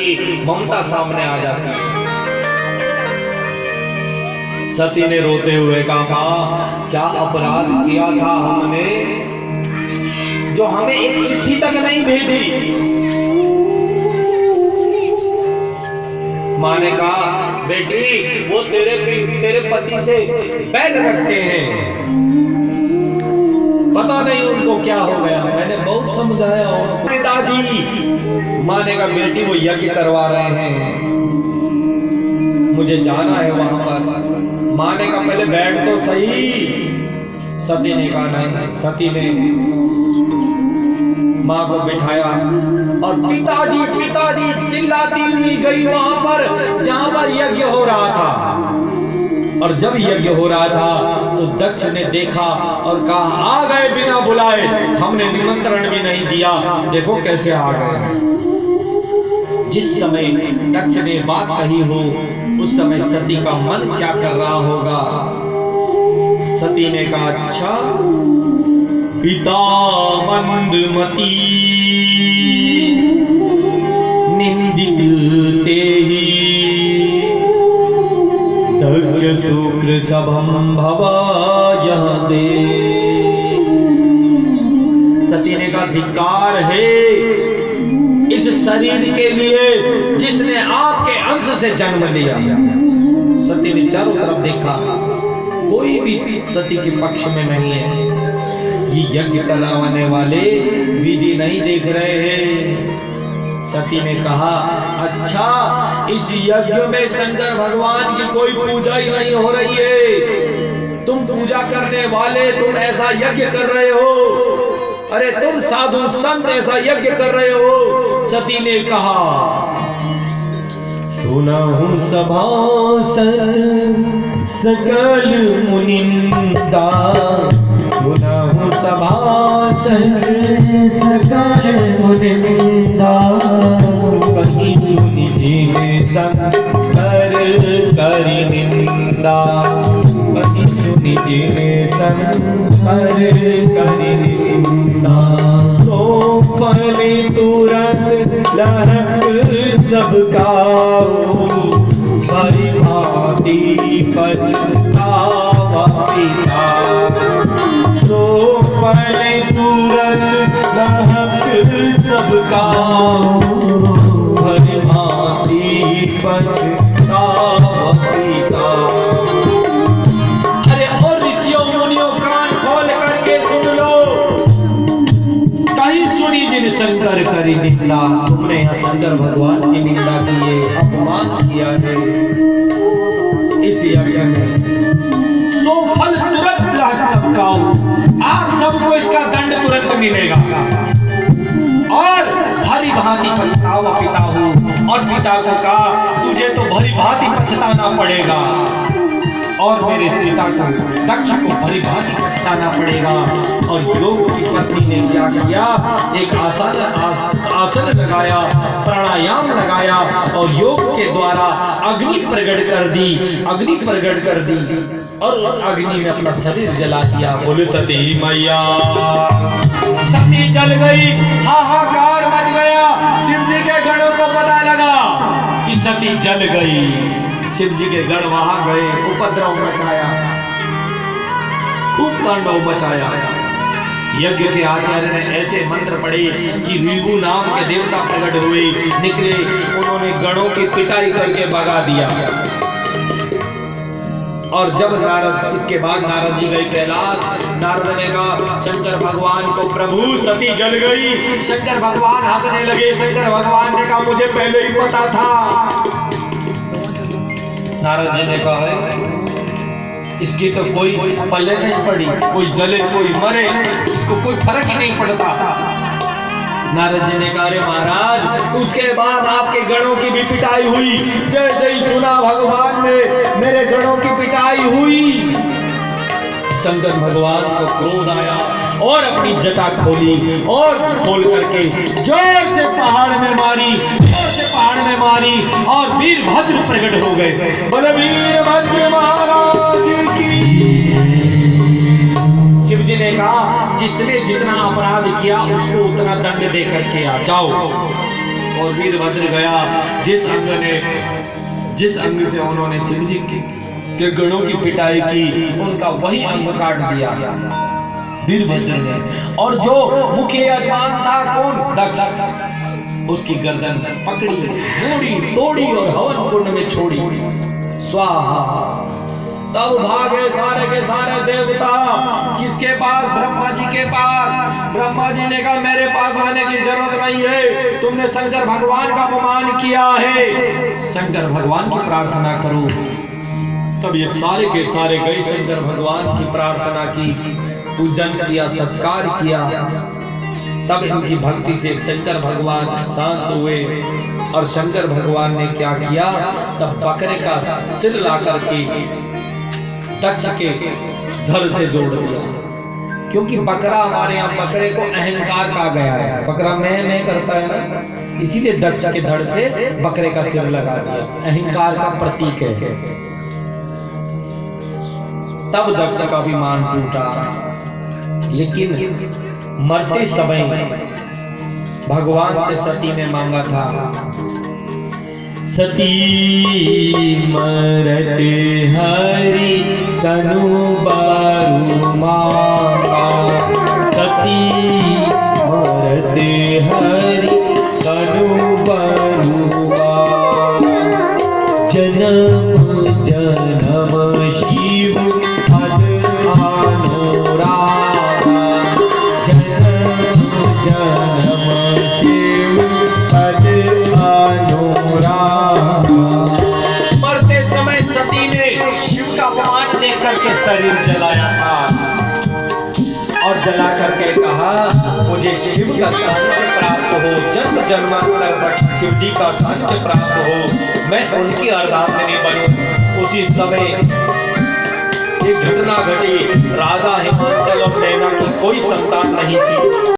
की ममता सामने आ जाती है। सती ने रोते हुए कहा, मां क्या अपराध किया था हमने जो हमें एक चिट्ठी तक नहीं भेजी। मां ने कहा, बेटी वो तेरे पति से बैर रखते हैं, पता नहीं उनको क्या हो गया, मैंने बहुत समझाया उनको। पिताजी, मां ने कहा, बेटी वो यज्ञ करवा रहे हैं, मुझे जाना है वहां पर। मां ने कहा, पहले बैठ तो सही। सती ने कहा नहीं। सती ने मां को बिठाया और पिताजी पिताजी चिल्लाती हुई गई वहां पर जहां पर यज्ञ हो रहा था। और जब यज्ञ हो रहा था तो दक्ष ने देखा और कहा, आ गए बिना बुलाए, हमने निमंत्रण भी नहीं दिया, देखो कैसे आ गए। जिस समय दक्ष ने बात कही हो उस समय सती का मन क्या कर रहा होगा। सती ने कहा, अच्छा पिता मंदमती निंदित ते ही दक्ष शुक्र सभम भवा यह दे। सती ने कहा, धिक्कार है इस शरीर के लिए जिसने आपके अंश से जन्म लिया। सती ने चारों तरफ देखा, कोई भी सती के पक्ष में नहीं है। ये यज्ञ कराने वाले विधि नहीं देख रहे हैं। सती ने कहा, अच्छा इस यज्ञ में शंकर भगवान की कोई पूजा ही नहीं हो रही है, तुम पूजा करने वाले तुम ऐसा यज्ञ कर रहे हो, अरे तुम साधु संत ऐसा यज्ञ कर रहे हो। सती ने कहा, सुनहु सभासद सकल मुनिंदा, सुनहु सभासद सकल मुनिंदा, कहीं सुनि जिन शंकर करि निंदा, कहीं सुनि जिन शंकर करि निंदा। तो पल तुरंत लहक सबका भरी भांति पछतावा पिता। तो पल तुरंत लहक सबका भरी भांति पछतावा पिता। अरे और ऋषियों मुनियों कान खोल करके सुन लो, कहीं सुनी जिन शंकर करी निंदा, तुमने यहाँ शंकर भगवान की निंदा की है, अपमान किया है। इस यज्ञ में सो फल तुरंत लाख सबका, आप सबको इसका दंड तुरंत मिलेगा। और भली भांति पछतावा पिता हो। और पिता को कहा, तुझे तो भली भांति पछताना पड़ेगा। और मेरे पिता को दक्ष को भली भांति पछताना पड़ेगा। और योग की पत्नी ने क्या किया, एक आसन लगाया, प्राणायाम लगाया और योग के द्वारा अग्नि प्रकट कर दी, अग्नि प्रकट कर दी और उस अग्नि में अपना शरीर जला दिया। बोले सती मैया। सती जल गई, हाहाकार मच गया। शिव जी के गणों को पता लगा कि सती जल गई। शिव जी के गण वहां गए, उपद्रव मचाया, खूब तांडव मचाया। यज्ञ के आचार्य ने ऐसे मंत्र पढ़े कि ऋभु नाम के देवता प्रकट हुए, निकले, उन्होंने गणों की पिटाई करके भगा दिया। और जब नारद, इसके बाद नारद जी गए कैलाश। नारद ने कहा शंकर भगवान को, प्रभु सती जल गई। शंकर भगवान हंसने लगे। शंकर भगवान ने कहा मुझे पहले ही पता था। नारद जी ने कहा है इसकी तो कोई पल्ले नहीं पड़ी, कोई जले कोई मरे, इसको कोई फर्क ही नहीं पड़ता। नारद जी ने कहा, अरे महाराज उसके बाद आपके गणों की भी पिटाई हुई। जैसे ही सुना भगवान ने मेरे गणों की पिटाई हुई, शंकर भगवान को क्रोध आया और अपनी जटा खोली और खोल करके जोर से पहाड़ में मारी, जोर से पहाड़ में मारी और वीरभद्र प्रकट हो गए। बोले वीरभद्र महाराज की। शिव जी ने कहा जिसने जितना अपराध किया उसको उतना दंड दे करके आ जाओ। और वीरभद्र गया जिस अंग से उन्होंने शिव जी के गणों की पिटाई की, उनका वही अंग काट दिया वीरभद्र ने। और जो मुख्य यजमान था कौन, दक्ष, उसकी गर्दन पकड़ी, मोड़ी, तोड़ी और हवन कुंड में छोड़ी, स्वाहा। तब भागे सारे के सारे देवता किसके पास, ब्रह्मा जी के पास। ब्रह्मा जी ने कहा मेरे पास आने की जरूरत नहीं है, तुमने शंकर भगवान का अपमान किया है, शंकर भगवान की प्रार्थना करो। तब ये सारे के सारे गए, शंकर भगवान की प्रार्थना की, पूजन किया, सत्कार किया। तब इनकी भक्ति से शंकर भगवान शांत हुए। और शंकर भगवान ने क्या किया, तब बकरे का सिर ला करके दक्ष के धड़ से जोड़ दिया, क्योंकि बकरा, हमारे यहाँ बकरे को अहंकार कहा गया है, बकरा मैं करता है ना, इसीलिए दक्ष के धड़ से बकरे का सिर लगा दिया, अहंकार का प्रतीक है। तब दक्ष का अभिमान टूटा, लेकिन मरते समय भगवान से सती ने मांगा था, सती मरते हरि सनु बारू मांगा, सती मरते हरि सनु बारू मांगा, जन्म जन्म शिव पद अनुरागा, जन्म जन्म शिव पद अनुरागा। मरते समय सती ने शिव का अपमान देख करके शरीर जलाया था और जला करके कहा मुझे शिव का सानिध्य प्राप्त हो, जन्म जन्मांतर तक शिव जी का सानिध्य प्राप्त हो, मैं उनकी अर्धांगिनी बनूं। उसी समय एक घटना घटी, राजा हिमांचल और नैना की कोई संतान नहीं थी।